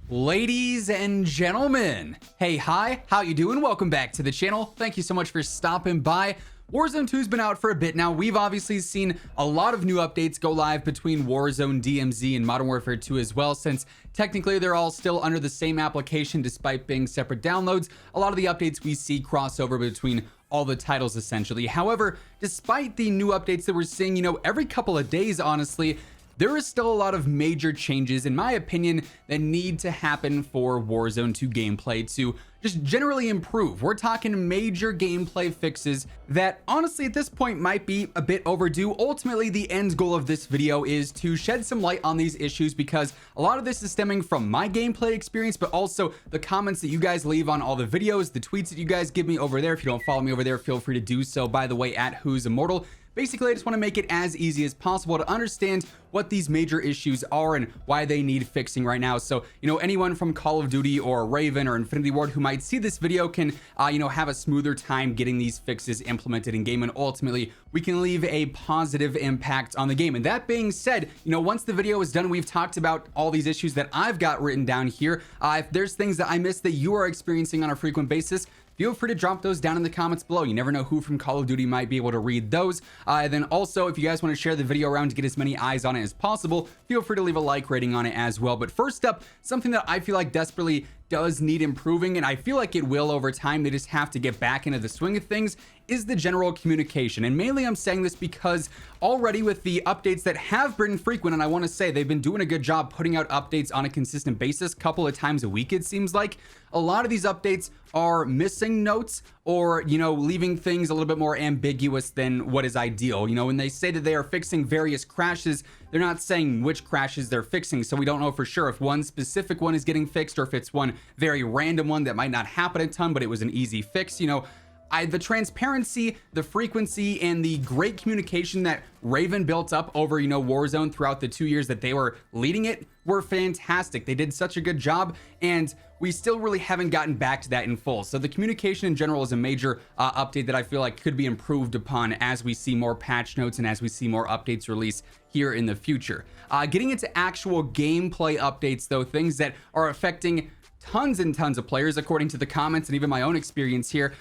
Ladies and gentlemen, hey, hi, how you doing? Welcome back to the channel. Thank you so much for stopping by. Warzone 2's been out for a bit now. We've obviously seen a lot of new updates go live between Warzone, DMZ, and Modern Warfare 2 as well, since technically they're all still under the same application despite being separate downloads. A lot of the updates we see cross over between all the titles essentially. However, despite the new updates that we're seeing, every couple of days, honestly, there is still a lot of major changes, in my opinion, that need to happen for Warzone 2 gameplay to just generally improve. We're talking major gameplay fixes that honestly at this point might be a bit overdue. Ultimately, the end goal of this video is to shed some light on these issues because a lot of this is stemming from my gameplay experience, but also the comments that you guys leave on all the videos, the tweets that you guys give me over there. If you don't follow me over there, feel free to do so, by the way, at WhosImmortal. Basically, I just want to make it as easy as possible to understand what these major issues are and why they need fixing right now. So, anyone from Call of Duty or Raven or Infinity Ward who might see this video can, have a smoother time getting these fixes implemented in game, and ultimately we can leave a positive impact on the game. And that being said, once the video is done, we've talked about all these issues that I've got written down here. If there's things that I missed that you are experiencing on a frequent basis, feel free to drop those down in the comments below. You never know who from Call of Duty might be able to read those. And then also, if you guys want to share the video around to get as many eyes on it as possible, feel free to leave a like rating on it as well. But first up, something that I feel like desperately does need improving, and I feel like it will over time, they just have to get back into the swing of things, is the general communication. And mainly I'm saying this because already with the updates that have been frequent, and I want to say they've been doing a good job putting out updates on a consistent basis, couple of times a week it seems like, a lot of these updates are missing notes or leaving things a little bit more ambiguous than what is ideal. When they say that they are fixing various crashes, they're not saying which crashes they're fixing, so we don't know for sure if one specific one is getting fixed or if it's one very random one that might not happen a ton but it was an easy fix. The transparency, the frequency, and the great communication that Raven built up over, Warzone throughout the 2 years that they were leading it were fantastic. They did such a good job, and we still really haven't gotten back to that in full. So the communication in general is a major update that I feel like could be improved upon as we see more patch notes and as we see more updates release here in the future. Getting into actual gameplay updates though, things that are affecting tons and tons of players according to the comments and even my own experience here.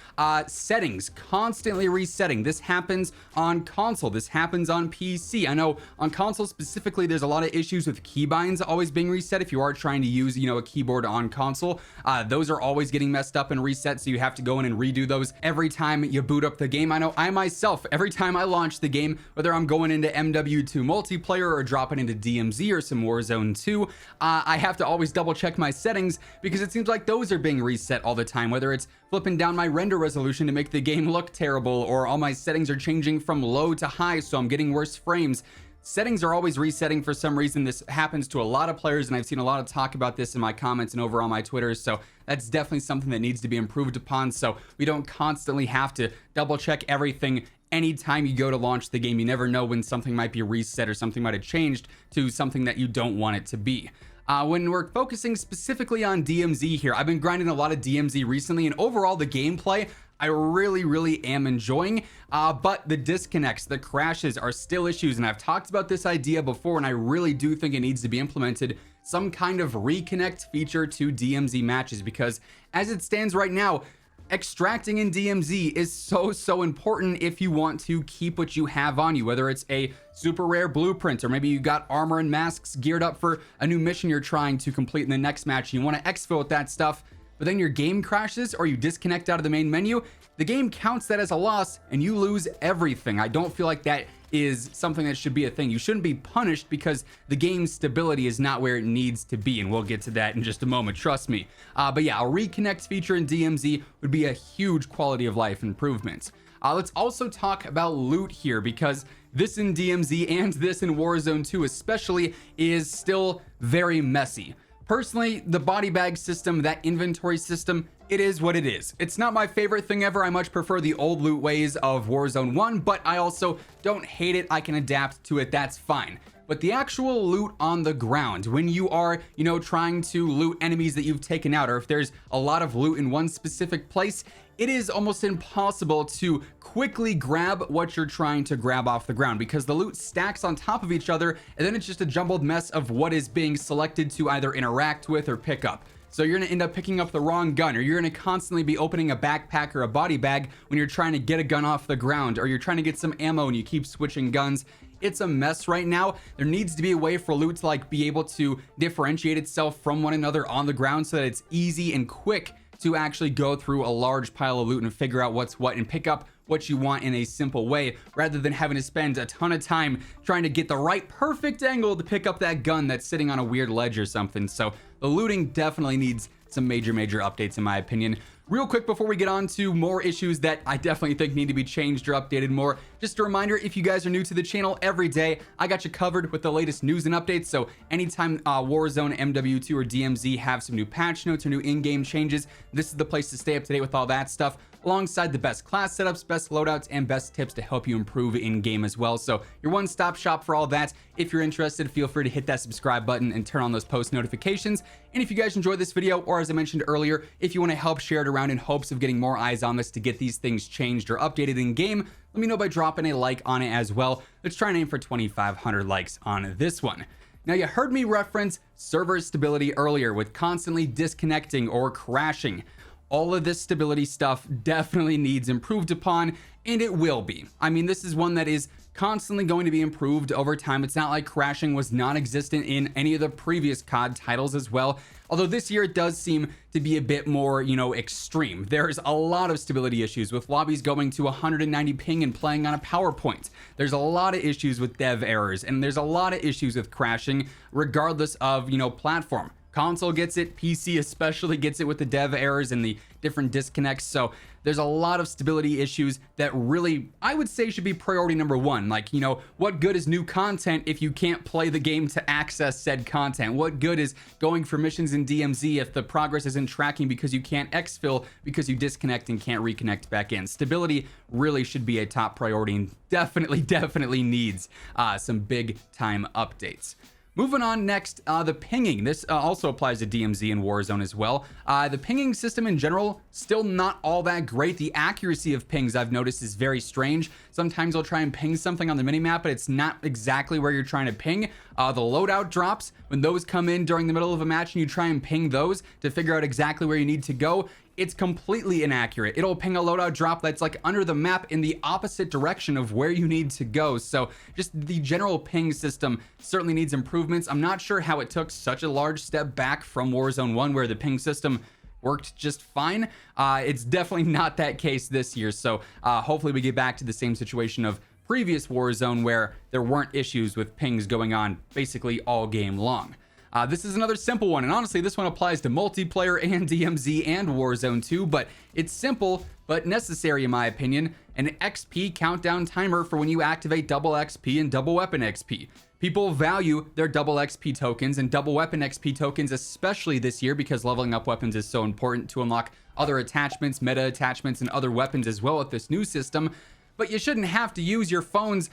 Settings constantly resetting. This happens on console, this happens on PC. I know on console specifically there's a lot of issues with keybinds always being reset. If you are trying to use a keyboard on console, those are always getting messed up and reset, so you have to go in and redo those every time you boot up the game. I know I myself, every time I launch the game, whether I'm going into MW2 multiplayer or dropping into DMZ or some Warzone 2, I have to always double check my settings because it seems like those are being reset all the time, whether it's flipping down my render resolution to make the game look terrible, or all my settings are changing from low to high so I'm getting worse frames. Settings are always resetting for some reason. This happens to a lot of players, and I've seen a lot of talk about this in my comments and over on my Twitter, so that's definitely something that needs to be improved upon so we don't constantly have to double check everything anytime you go to launch the game. You never know when something might be reset or something might have changed to something that you don't want it to be. When we're focusing specifically on DMZ here, I've been grinding a lot of DMZ recently, and overall the gameplay I really am enjoying, but the disconnects, the crashes are still issues, and I've talked about this idea before, and I really do think it needs to be implemented, some kind of reconnect feature to DMZ matches, because as it stands right now, extracting in DMZ is so important if you want to keep what you have on you, whether it's a super rare blueprint or maybe you got armor and masks geared up for a new mission you're trying to complete in the next match. You want to exfil with that stuff, but then your game crashes or you disconnect out of the main menu, the game counts that as a loss and you lose everything. I don't feel like that is something that should be a thing. You shouldn't be punished because the game's stability is not where it needs to be, and we'll get to that in just a moment, trust me. But yeah, a reconnect feature in DMZ would be a huge quality of life improvement. Let's also talk about loot here, because this in DMZ and this in Warzone 2 especially is still very messy. Personally, the body bag system, that inventory system, it is what it is. It's not my favorite thing ever. I much prefer the old loot ways of Warzone 1, but I also don't hate it. I can adapt to it. That's fine. But the actual loot on the ground, when you are, trying to loot enemies that you've taken out, or if there's a lot of loot in one specific place, it is almost impossible to quickly grab what you're trying to grab off the ground because the loot stacks on top of each other, and then it's just a jumbled mess of what is being selected to either interact with or pick up. So you're gonna end up picking up the wrong gun, or you're gonna constantly be opening a backpack or a body bag when you're trying to get a gun off the ground, or you're trying to get some ammo and you keep switching guns. It's a mess right now. There needs to be a way for loot to like be able to differentiate itself from one another on the ground so that it's easy and quick to actually go through a large pile of loot and figure out what's what and pick up what you want in a simple way, rather than having to spend a ton of time trying to get the right perfect angle to pick up that gun that's sitting on a weird ledge or something. So the looting definitely needs some major updates in my opinion. Real quick before we get on to more issues that I definitely think need to be changed or updated more, just a reminder, if you guys are new to the channel, every day I got you covered with the latest news and updates. So anytime Warzone, MW2, or DMZ have some new patch notes or new in-game changes, this is the place to stay up to date with all that stuff, alongside the best class setups, best loadouts, and best tips to help you improve in-game as well. So your one-stop shop for all that. If you're interested, feel free to hit that subscribe button and turn on those post notifications. And if you guys enjoyed this video, or as I mentioned earlier, if you want to help share it around in hopes of getting more eyes on this to get these things changed or updated in game, let me know by dropping a like on it as well. Let's try and aim for 2,500 likes on this one. Now, you heard me reference server stability earlier with constantly disconnecting or crashing. All of this stability stuff definitely needs improved upon, and it will be. I mean, this is one that is constantly going to be improved over time. It's not like crashing was non-existent in any of the previous COD titles as well. Although this year it does seem to be a bit more, extreme. There's a lot of stability issues with lobbies going to 190 ping and playing on a PowerPoint. There's a lot of issues with dev errors, and there's a lot of issues with crashing regardless of, platform. Console gets it, PC especially gets it with the dev errors and the different disconnects. So there's a lot of stability issues that really, I would say, should be priority number one. Like, what good is new content if you can't play the game to access said content? What good is going for missions in DMZ if the progress isn't tracking because you can't exfil because you disconnect and can't reconnect back in? Stability really should be a top priority and definitely needs some big time updates. Moving on next, the pinging. This also applies to DMZ and Warzone as well. The pinging system in general, still not all that great. The accuracy of pings I've noticed is very strange. Sometimes I'll try and ping something on the minimap, but it's not exactly where you're trying to ping. The loadout drops, when those come in during the middle of a match and you try and ping those to figure out exactly where you need to go, it's completely inaccurate. It'll ping a loadout drop that's like under the map in the opposite direction of where you need to go. So just the general ping system certainly needs improvements. I'm not sure how it took such a large step back from Warzone 1 where the ping system worked just fine. It's definitely not that case this year. So hopefully we get back to the same situation of previous Warzone where there weren't issues with pings going on basically all game long. This is another simple one, and honestly, this one applies to multiplayer and DMZ and Warzone 2, but it's simple but necessary in my opinion. An XP countdown timer for when you activate double XP and double weapon XP. People value their double XP tokens and double weapon XP tokens, especially this year, because leveling up weapons is so important to unlock other attachments, meta attachments, and other weapons as well with this new system. But you shouldn't have to use your phone's,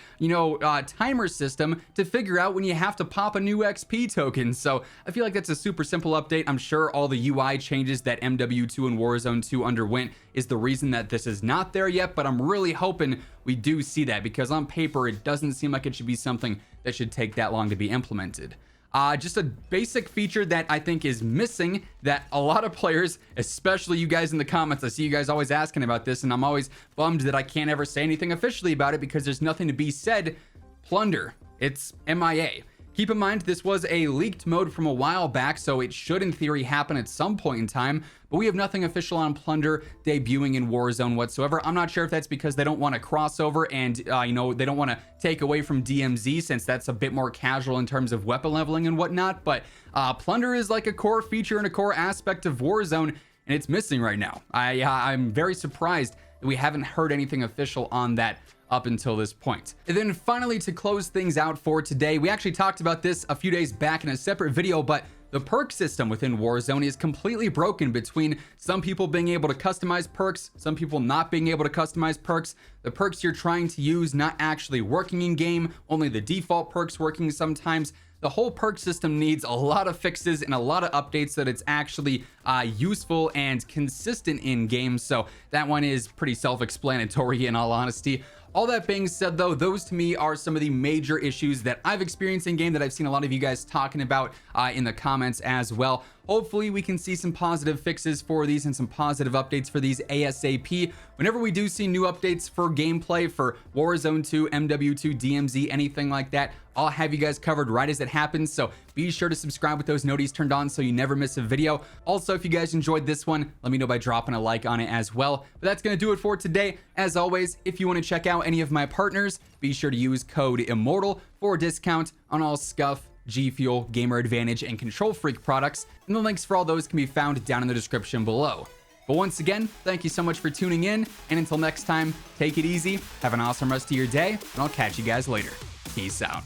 timer system to figure out when you have to pop a new XP token. So I feel like that's a super simple update. I'm sure all the UI changes that MW2 and Warzone 2 underwent is the reason that this is not there yet, but I'm really hoping we do see that, because on paper, it doesn't seem like it should be something that should take that long to be implemented. Just a basic feature that I think is missing that a lot of players, especially you guys in the comments, I see you guys always asking about this, and I'm always bummed that I can't ever say anything officially about it because there's nothing to be said. Plunder. It's MIA. Keep in mind, this was a leaked mode from a while back, so it should in theory happen at some point in time, but we have nothing official on Plunder debuting in Warzone whatsoever. I'm not sure if that's because they don't want to crossover and, they don't want to take away from DMZ, since that's a bit more casual in terms of weapon leveling and whatnot, but Plunder is like a core feature and a core aspect of Warzone, and it's missing right now. I'm very surprised that we haven't heard anything official on that up until this point. And then finally, to close things out for today, we actually talked about this a few days back in a separate video, but the perk system within Warzone is completely broken between some people being able to customize perks, some people not being able to customize perks, the perks you're trying to use not actually working in game, only the default perks working sometimes. the whole perk system needs a lot of fixes and a lot of updates so that it's actually useful and consistent in game. So that one is pretty self-explanatory in all honesty. All that being said though, those to me are some of the major issues that I've experienced in game that I've seen a lot of you guys talking about in the comments as well. Hopefully we can see some positive fixes for these and some positive updates for these ASAP. Whenever we do see new updates for gameplay for Warzone 2, MW2, DMZ, anything like that, I'll have you guys covered right as it happens. So be sure to subscribe with those noties turned on so you never miss a video. Also, if you guys enjoyed this one, let me know by dropping a like on it as well. But that's going to do it for today. As always, if you want to check out any of my partners, be sure to use code WhosImmortal for a discount on all Scuff, G Fuel, Gamer Advantage, and Control Freak products, and the links for all those can be found down in the description below. But once again, thank you so much for tuning in, and until next time, take it easy, have an awesome rest of your day, and I'll catch you guys later. Peace out.